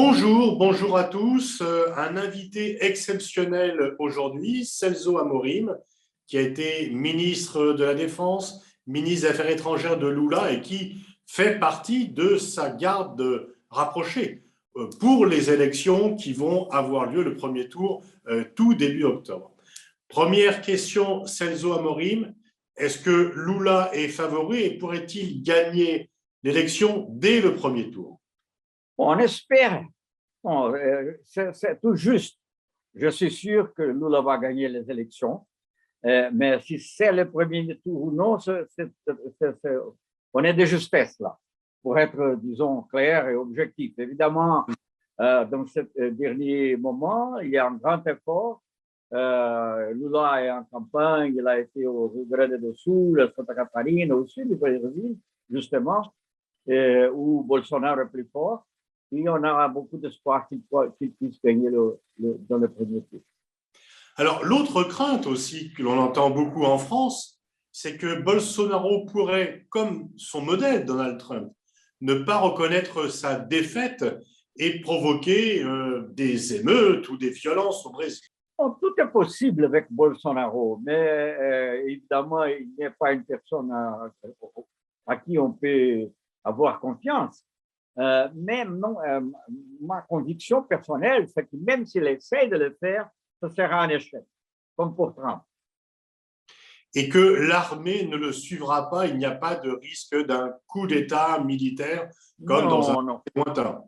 Bonjour à tous. Un invité exceptionnel aujourd'hui, Celso Amorim, qui a été ministre de la Défense, ministre des Affaires étrangères de Lula et qui fait partie de sa garde rapprochée pour les élections qui vont avoir lieu le premier tour tout début octobre. Première question, Celso Amorim, est-ce que Lula est favori et pourrait-il gagner l'élection dès le premier tour? On espère. Bon, c'est tout juste. Je suis sûr que Lula va gagner les élections, mais si c'est le premier tour ou non, on est de justesse là, pour être, disons, clair et objectif. Évidemment, dans ce dernier moment, il y a un grand effort. Lula est en campagne, il a été au Rio Grande do Sul, à Santa Catarina, au sud du Brésil, justement, où Bolsonaro est plus fort. Et on a beaucoup d'espoir qu'il puisse gagner dans le premier tour. Alors, l'autre crainte aussi que l'on entend beaucoup en France, c'est que Bolsonaro pourrait, comme son modèle Donald Trump, ne pas reconnaître sa défaite et provoquer des émeutes ou des violences au Brésil. Bon, tout est possible avec Bolsonaro, mais évidemment, il n'est pas une personne à qui on peut avoir confiance. Même non, ma conviction personnelle, c'est que même s'il essaie de le faire, ce sera un échec, comme pour Trump. Et que l'armée ne le suivra pas, il n'y a pas de risque d'un coup d'État militaire comme dans un lointain.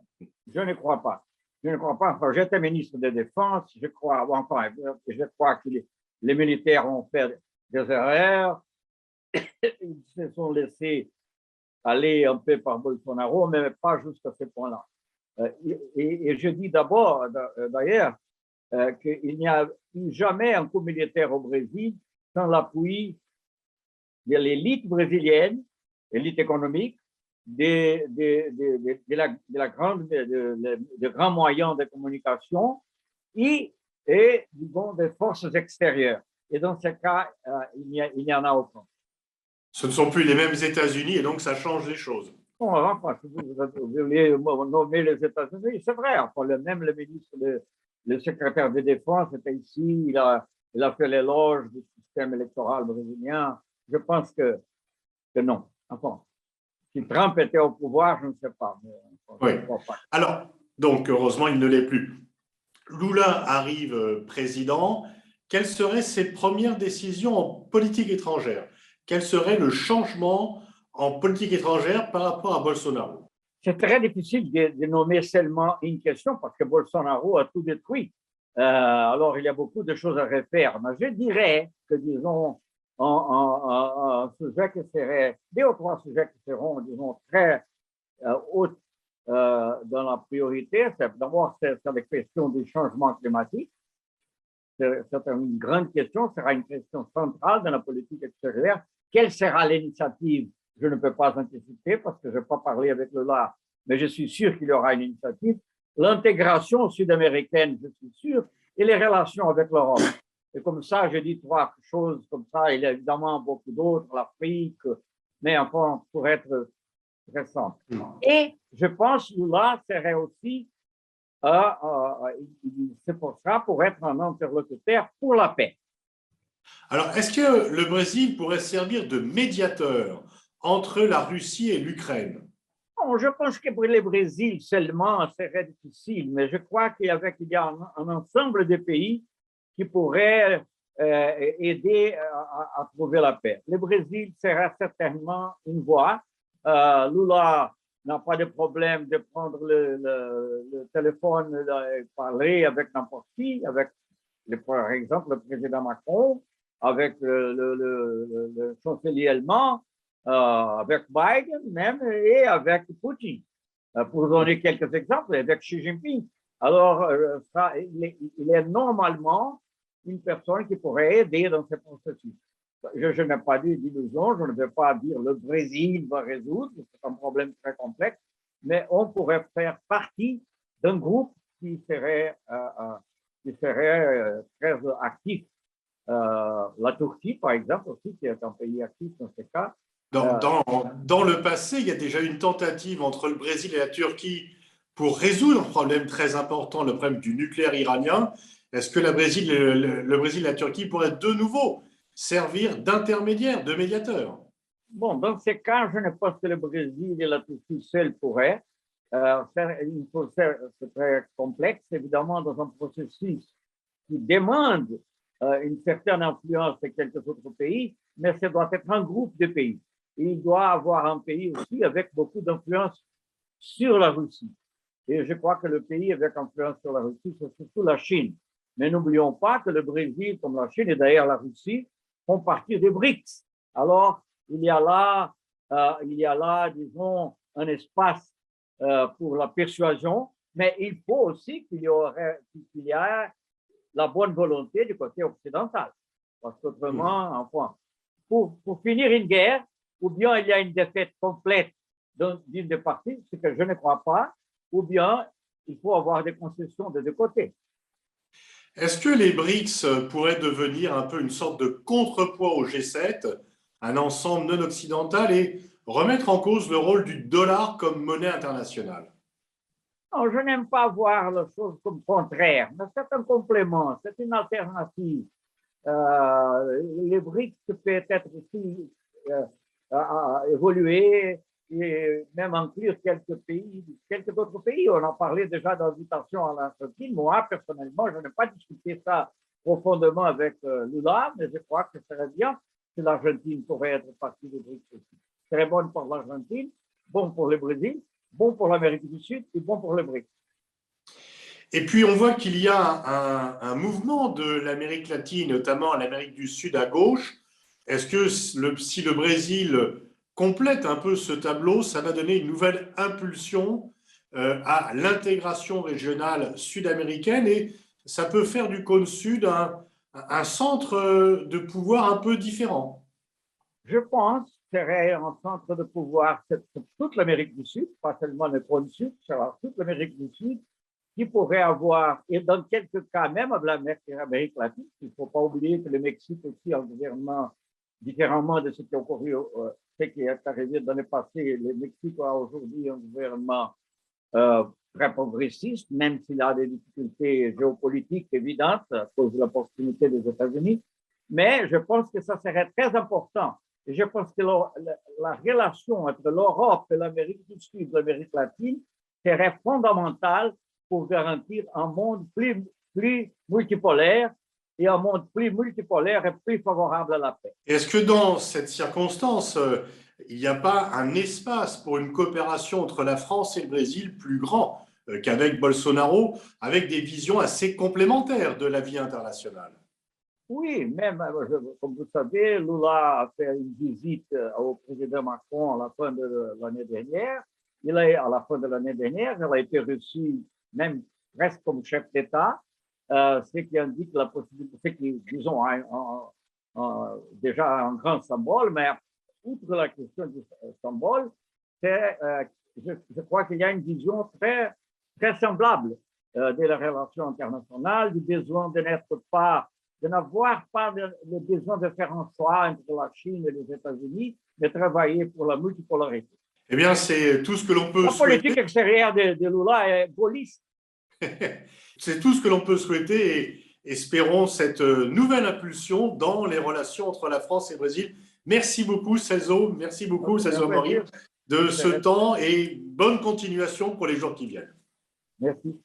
Je ne crois pas. Je ne crois pas. Enfin, j'étais ministre de la Défense, je crois que les militaires ont fait des erreurs, ils se sont laissés aller un peu par Bolsonaro, mais pas jusqu'à ce point-là. Et je dis d'abord, d'ailleurs, qu'il n'y a eu jamais un coup militaire au Brésil sans l'appui de l'élite brésilienne, l'élite économique, des grands moyens de communication et disons, des forces extérieures. Et dans ce cas, il n'y en a aucun. Ce ne sont plus les mêmes États-Unis et donc ça change les choses. Bon, enfin, vous voulez nommer les États-Unis, c'est vrai. Enfin, même le ministre, le secrétaire de défense était ici, il a fait l'éloge du système électoral brésilien. Je pense que non. Enfin, si Trump était au pouvoir, je ne sais pas. Mais, enfin, oui. Alors, donc, heureusement, il ne l'est plus. Lula arrive président. Quelles seraient ses premières décisions en politique étrangère? Quel serait le changement en politique étrangère par rapport à Bolsonaro? C'est très difficile de nommer seulement une question parce que Bolsonaro a tout détruit. Alors, il y a beaucoup de choses à refaire. Mais je dirais que, disons, un sujet qui serait, 2 ou 3 sujets qui seront, disons, très hauts dans la priorité, d'abord, c'est la question du changement climatique. C'est une grande question, sera une question centrale dans la politique extérieure. Quelle sera l'initiative? Je ne peux pas anticiper parce que je n'ai pas parlé avec Lula, mais je suis sûr qu'il y aura une initiative. L'intégration sud-américaine, je suis sûr, et les relations avec l'Europe. Et comme ça, je dis 3 choses comme ça. Il y a évidemment beaucoup d'autres, l'Afrique, mais enfin, pour être très simple. Et je pense que Lula serait aussi, il se forcera pour être un interlocuteur pour la paix. Alors, est-ce que le Brésil pourrait servir de médiateur entre la Russie et l'Ukraine? Je pense que pour le Brésil seulement, serait difficile, mais je crois qu'il y a un ensemble de pays qui pourraient aider à trouver la paix. Le Brésil sera certainement une voie. Lula n'a pas de problème de prendre le téléphone et parler avec n'importe qui, avec, par exemple, le président Macron, avec le chancelier allemand, avec Biden même et avec Poutine, pour donner quelques exemples, avec Xi Jinping. Alors, il est normalement une personne qui pourrait aider dans ce processus. Je n'ai pas dit d'illusion, je ne vais pas dire le Brésil va résoudre, c'est un problème très complexe, mais on pourrait faire partie d'un groupe qui serait très actif. La Turquie, par exemple, aussi, qui est un pays actif dans ce cas. Dans le passé, il y a déjà eu une tentative entre le Brésil et la Turquie pour résoudre un problème très important, le problème du nucléaire iranien? Est-ce que le Brésil et la Turquie pourraient de nouveau servir d'intermédiaire, de médiateur? Bon, dans ces cas, je ne pense que le Brésil et la Turquie seuls pourraient faire une chose. C'est très complexe, évidemment, dans un processus qui demande une certaine influence de quelques autres pays, mais ça doit être un groupe de pays. Et il doit avoir un pays aussi avec beaucoup d'influence sur la Russie. Et je crois que le pays avec influence sur la Russie, c'est surtout la Chine. Mais n'oublions pas que le Brésil, comme la Chine et d'ailleurs la Russie, font partie des BRICS. Alors, il y a là, disons, un espace pour la persuasion, mais il faut aussi qu'il y ait la bonne volonté du côté occidental. Parce qu'autrement, enfin, pour finir une guerre, ou bien il y a une défaite complète d'une des parties, ce que je ne crois pas, ou bien il faut avoir des concessions des deux côtés. Est-ce que les BRICS pourraient devenir un peu une sorte de contrepoids au G7, un ensemble non occidental, et remettre en cause le rôle du dollar comme monnaie internationale? Non, je n'aime pas voir les choses comme contraire, mais c'est un complément, c'est une alternative. Les BRICS peuvent être aussi évoluer et même inclure quelques pays, quelques autres pays. On a parlé déjà d'invitation à l'Argentine. Moi, personnellement, je n'ai pas discuté ça profondément avec Lula, mais je crois que ce serait bien que l'Argentine pourrait être partie des BRICS aussi. Très bonne pour l'Argentine, bon pour le Brésil, bon pour l'Amérique du Sud et bon pour le BRICS. Et puis, on voit qu'il y a un mouvement de l'Amérique latine, notamment l'Amérique du Sud à gauche. Est-ce que si le Brésil complète un peu ce tableau, ça va donner une nouvelle impulsion à l'intégration régionale sud-américaine et ça peut faire du cône sud un centre de pouvoir un peu différent? Je pense que ce serait un centre de pouvoir sur toute l'Amérique du Sud, pas seulement le cône sud, sur toute l'Amérique du Sud, qui pourrait avoir, et dans quelques cas, même avec l'Amérique latine, il ne faut pas oublier que le Mexique aussi a un gouvernement différemment de ce qui est occurru, ce qui est arrivé dans le passé. Le Mexique a aujourd'hui un gouvernement très progressiste, même s'il a des difficultés géopolitiques évidentes à cause de l'opportunité des États-Unis. Mais je pense que ça serait très important. Et je pense que la relation entre l'Europe et l'Amérique du Sud, l'Amérique latine, serait fondamentale pour garantir un monde plus multipolaire et un monde plus multipolaire et plus favorable à la paix. Est-ce que dans cette circonstance, il n'y a pas un espace pour une coopération entre la France et le Brésil plus grand qu'avec Bolsonaro, avec des visions assez complémentaires de la vie internationale? Oui, même, comme vous savez, Lula a fait une visite au président Macron à la fin de l'année dernière. À la fin de l'année dernière, il a été reçu même presque comme chef d'État, ce qui indique la possibilité, ce qui, disons, déjà un grand symbole, mais outre la question du symbole, je crois qu'il y a une vision très, très semblable de la relation internationale, du besoin de n'avoir pas le besoin de faire un choix entre la Chine et les États-Unis, mais travailler pour la multipolarité. Eh bien, c'est tout ce que l'on peut La souhaiter. politique extérieure de Lula est gaulliste. C'est tout ce que l'on peut souhaiter et espérons cette nouvelle impulsion dans les relations entre la France et le Brésil. Merci beaucoup, Celso. Merci beaucoup, Celso Amorim, de ce temps et bonne continuation pour les jours qui viennent. Merci.